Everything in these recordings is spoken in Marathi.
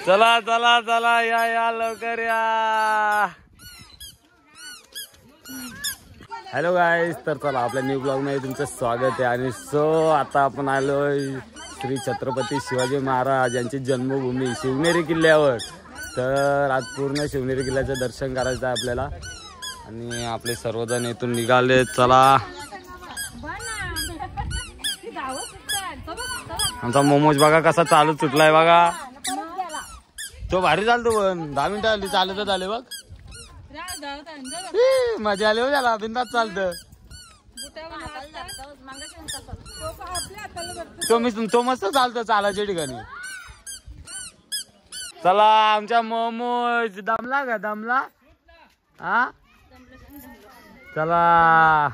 चला चला चला या लवकर या. हॅलो गाईज, तर चला आपल्या न्यू ब्लॉग मध्ये तुमचं स्वागत आहे. आणि आता आपण आलोय श्री छत्रपती शिवाजी महाराज यांची जन्मभूमी शिवनेरी किल्ल्यावर. तर आज पूर्ण शिवनेरी किल्ल्याचं दर्शन करायचं आहे आपल्याला आणि आपले सर्वजण इथून निघाले. चला, आमचा मोमोज बघा कसा चालू सुटलाय बघा. तो भारी चालतो पण 10 मिनिटं आली चालतच आले बघ. मजा आली हो त्याला, बिंदात चालतं. तो मस्त चालतं चालायच्या ठिकाणी. चला आमच्या मोमोज दमला का दमला हा. चला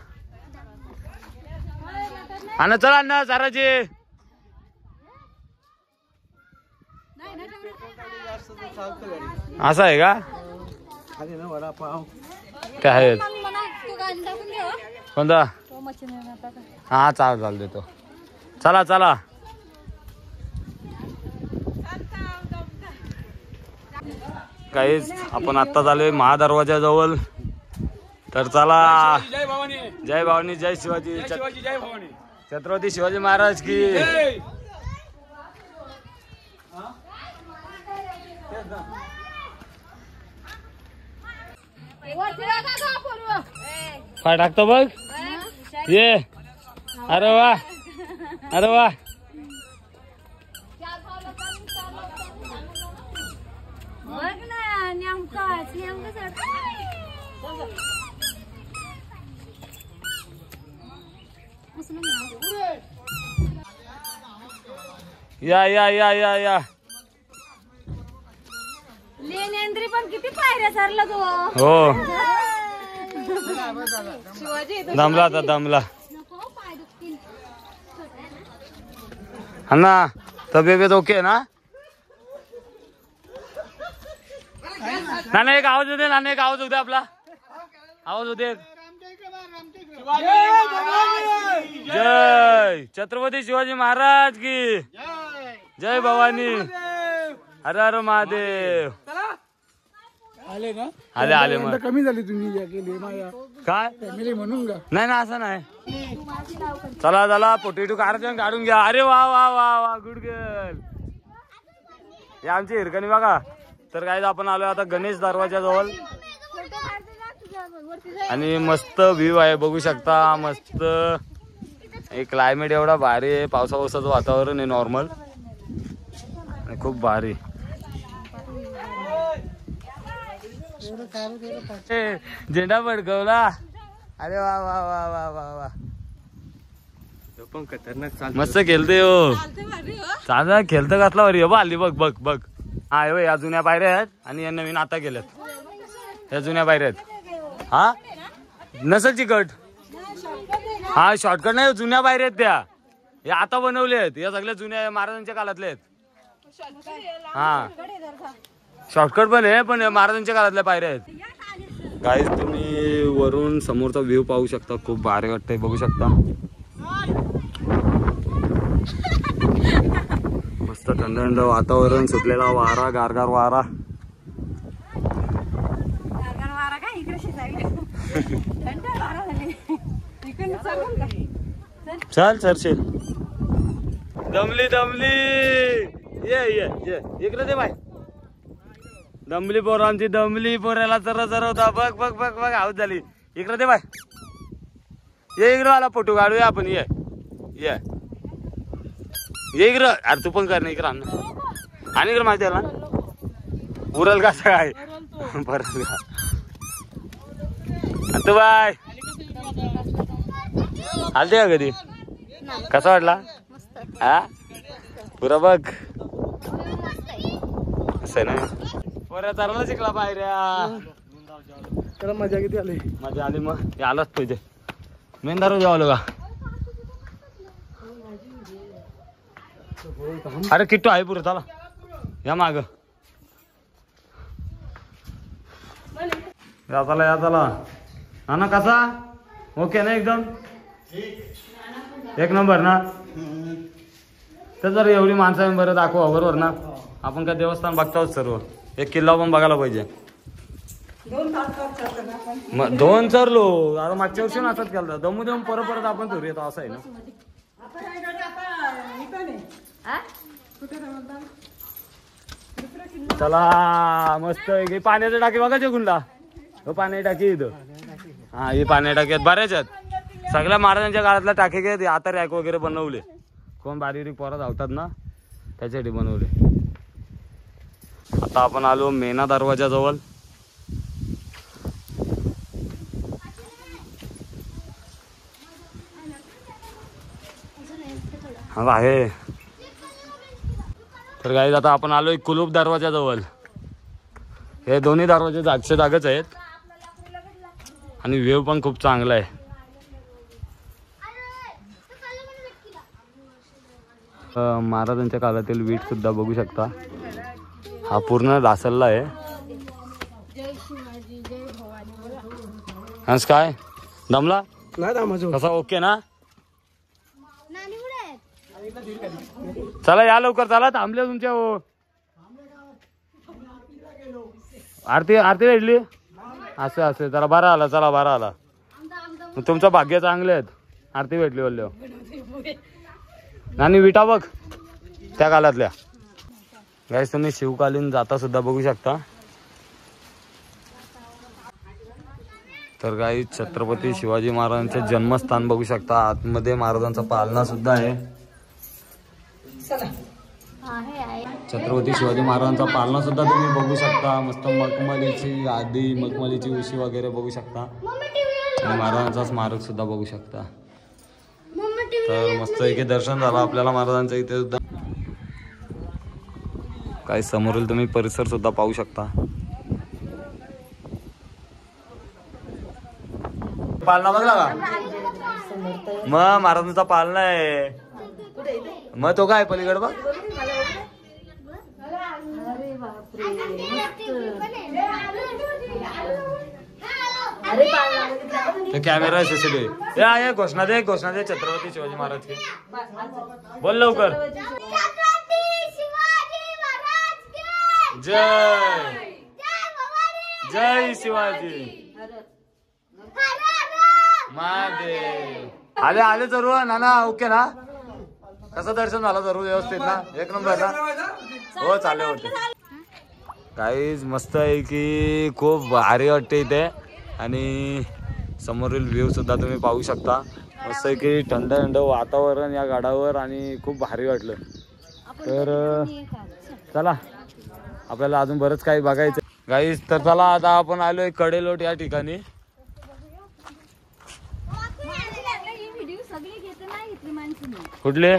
आणि चला ना साराचे. असं आहे का? काय आहेत कोणता? हा चाल देतो. चला चला काहीच आपण आत्ता आलोय महादरवाजा जवळ. तर चला, जय भवानी जय शिवाजी, छत्रपती शिवाजी महाराज की. काय टाकतो बघ ये. अरे वा अरे वा. या या या या या. लेनेंद्री पण किती पायऱ्या सरला तू. हो दमला आता दमला. हा ना, तब्येत ओके ना? नाना एक आवाज होते, नाना एक आवाज होते आपला. आवाज होते. जय छत्रपती शिवाजी महाराज की. जय भवानी. हर हर महादेव. आले ना? आले आले मग कमी झाली तुम्ही काय म्हणून का? नाही ना असं नाही. चला चला पोटेटो काढून घ्या. अरे वा वा वा वा गुड गर्ल. हे आमची हिरकणी बघा. तर काय आपण आलोय आता गणेश दरवाजा जवळ आणि मस्त व्ह्यू आहे बघू शकता. मस्त एक क्लायमेट एवढा भारी आहे. पावसाचं वातावरण आहे नॉर्मल, खूप भारी. झेंडा फडकवला. अरे वा वा वा वा वा वा. पण खतरनाक मस्त खेळते हो. चांगला खेळतं घातला बरी. आली बघ बघ बघ. हा या जुन्या पायऱ्या आहेत आणि या नवीन आता केल्यात. ह्या जुन्या पायऱ्या आहेत. हा नसल चिकट. हा शॉर्टकट नाही, जुन्या पायऱ्या आहेत त्या. या आता बनवल्या आहेत. या सगळ्या जुन्या महाराजांच्या काळातल्या आहेत. हा शॉर्टकट पण आहे, पण महाराजांच्या काळातल्या पायऱ्या आहेत. गाईज तुम्ही वरून समोरचा व्ह्यू पाहू शकता. खूप भारी वाटतंय बघू शकता. मस्त थंड थंड वातावरण, सुटलेला वारा, गारगार वारा. चल चर्चिल. दमली दमली. ये ये ये इकडे दे बाय. दमली पोर आमची दमली. पोऱ्याला चर चर होता. बघ बघ बघ बघ आवाज झाली. इकडे दे बाय. ये इकडं आला फोटो काढूया आपण. ये ये ये इकडं. अरे तू पण कर ना इकडं. आणि इकडं माहिती आहे ना उरल कसं काय परत तू बाय. आलते का कधी? कसा वाटला? हा पुरा बघ असं ना. पोऱ्या चालला शिकला पायऱ्या. त्याला मजा किती आली. मजा आली. मग आलाच पाहिजे. मेन दारू जेवालो का? अरे किट्टू आहे पुरं. चला या माग. या चला या चला. हा ना कसा ओके ना एकदम एक नंबर ना. तर जर एवढी माणसं बरं दाखवा बरोबर ना. आपण काय देवस्थान बघताच सर्व. एक किल्ला पण बघायला पाहिजे. 2 चरलो आता मागच्या वर्षी असंच केलं. दमू देऊन परत आपण घरी येतो असं आहे ना. चला मस्त आहे. पाण्याच्या टाकी बघायचे गुंडा. पाण्याची टाकी इथं. हा ही पाण्याच्या टाकी आहेत बऱ्याच आहेत. सगळ्या महाराजांच्या काळातल्या टाकी काय आता रॅक वगैरे बनवले. कोण बारीक पोरं धावतात ना त्याच्यासाठी बनवले. आता आपण आलो मेना दरवाजा जवळ. हा आहे. तर गाईज आता आपण आलोय कुलूप दरवाजा जवळ. हे दोन्ही दरवाजे जागचे जागच आहेत आणि व्ह्यू पण खूप चांगला आहे. महाराजांच्या काळातील वीट सुद्धा बघू शकता. हा पूर्ण ढासळला आहे. हंस काय दमला कसा ओके ना. चला या लवकर चला थांबले तुमच्या. हो आरती भेटली असं जरा बरा आला. चला बरा आला. तुमचं भाग्य चांगले आहेत. आरती भेटली बोलले. नानी विटा बघ त्या काळातल्या. गाईस तुम्ही शिवकालीन जाता सुद्धा बघू शकता. तर गाईस छत्रपती शिवाजी महाराजांचे जन्मस्थान बघू शकता. आतमध्ये महाराजांचा पालना सुद्धा आहे. छत्रपती शिवाजी महाराजांचा पालना सुद्धा तुम्ही बघू शकता. मस्त मखमलीची आदी मखमलीची उशी वगैरे बघू शकता. आणि महाराजांचा स्मारक सुद्धा बघू शकता. तर मस्त इथे दर्शन झालं आपल्याला महाराजांचं. इथे सुद्धा काही समोरील तुम्ही परिसर सुद्धा पाहू शकता. पालना बघला का मग महाराजांचा पालना आहे. मग तो काय पलीकडे बघ. कॅमेरा सीसीटीव्ही घोषणा दे छत्रपती शिवाजी महाराज की. बोल लवकर. जय जय शिवाजी महादेव. आले जरूर नाना. ओके ना. कसं दर्शन झालं जरूर व्यवस्थित ना. एक नंबर ना. हो चालेल होते. काहीच मस्त आहे की खूप भारी वाटते इथे. आणि समोरील व्ह्यू सुद्धा तुम्ही पाहू शकता. मस्त आहे की थंड वातावरण या गडावर आणि खूप भारी वाटलं. तर चला आपल्याला अजून बरंच काही बघायचं गाईस. तर चला आता आपण आलोय कडेलोट या ठिकाणी. कुठले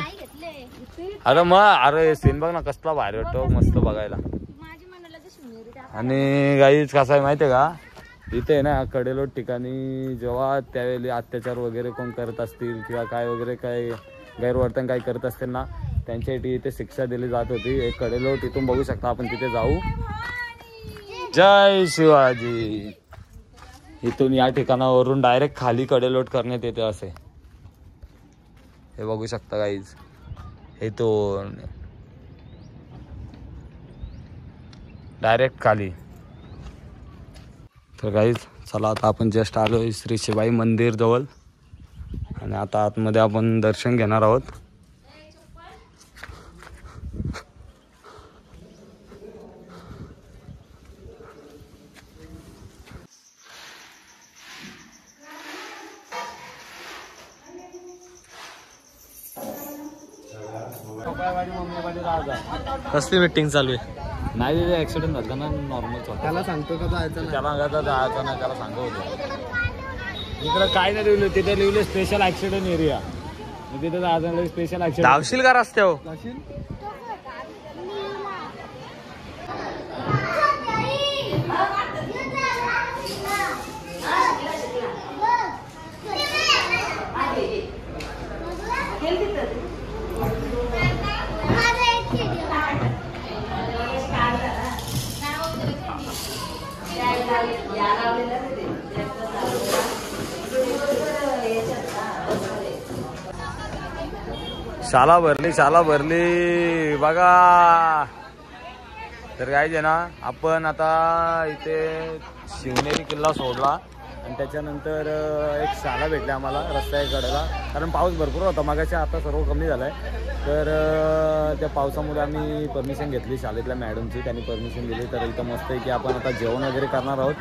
अरे अरे सीन बघ ना कसला भारी वाटतो. मस्त बघायला. आणि गाईच कसं आहे माहितीये का इथे ना कडेलोट ठिकाणी जेव्हा त्यावेळी अत्याचार वगैरे कोण करत असतील किंवा काय वगैरे काय गैरवर्तन काही करत असतील ना त्यांच्यासाठी इथे शिक्षा दिली जात होती. एक कडेलोट इथून बघू शकता आपण. तिथे जाऊ. जय शिवाजी. इथून या ठिकाणावरून डायरेक्ट खाली कडेलोट करण्यात येते असे हे बघू शकता गाईज. इथून डायरेक्ट खाली. तर गाईज चला आता आपण जस्ट आलोय श्री शिवाई मंदिर जवळ. आणि आता आतमध्ये आपण दर्शन घेणार आहोत. कसली मीटिंग चालू आहे. नाही तिथे ऍक्सिडेंट झाला ना. नॉर्मल त्याला सांगतो का जायचं. त्याला जायचं नाही. त्याला सांगत होतं इकडं काय नाही लिहिलं. तिथे लिहिले स्पेशल ऍक्सिडेंट एरिया. तिथे जायचं स्पेशल ऍक्सिडेंट. धावशील का रस्त्यावर. शाला भरली बघा. तर काय आहे ना, आपण आता इथे शिवनेरी किल्ला सोडला आणि त्याच्यानंतर एक शाळा भेटली आम्हाला रस्त्याकडेला, कारण पाऊस भरपूर होता मागाशी, आता सर्व कमी झालं आहे. तर त्या पावसामुळे आम्ही परमिशन घेतली शाळेतल्या मॅडमची, त्यांनी परमिशन दिली. तर इथं मस्त आहे की आपण आता जेवण वगैरे करणार आहोत.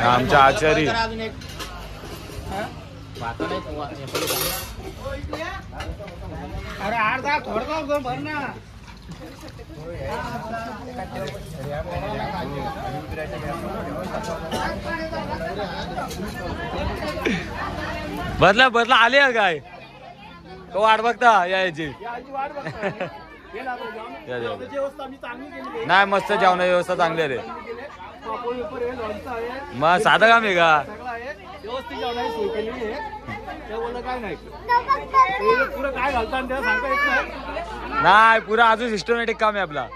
आमच्या आचारी अरे अर्धा थोडा भर ना. बदला बदला आले का काय तो वाट बघता यायची. नाही मस्त जेवण व्यवस्था चांगली आहे रे. मग साधं काम आहे का? व्यवस्थित जेवणाची सोय केलेली आहे. बोललं काय नाही पुढे काय घालता त्याला सांगता येत नाही. नाही पुरा अजून सिस्टमॅटिक काम आहे आपला.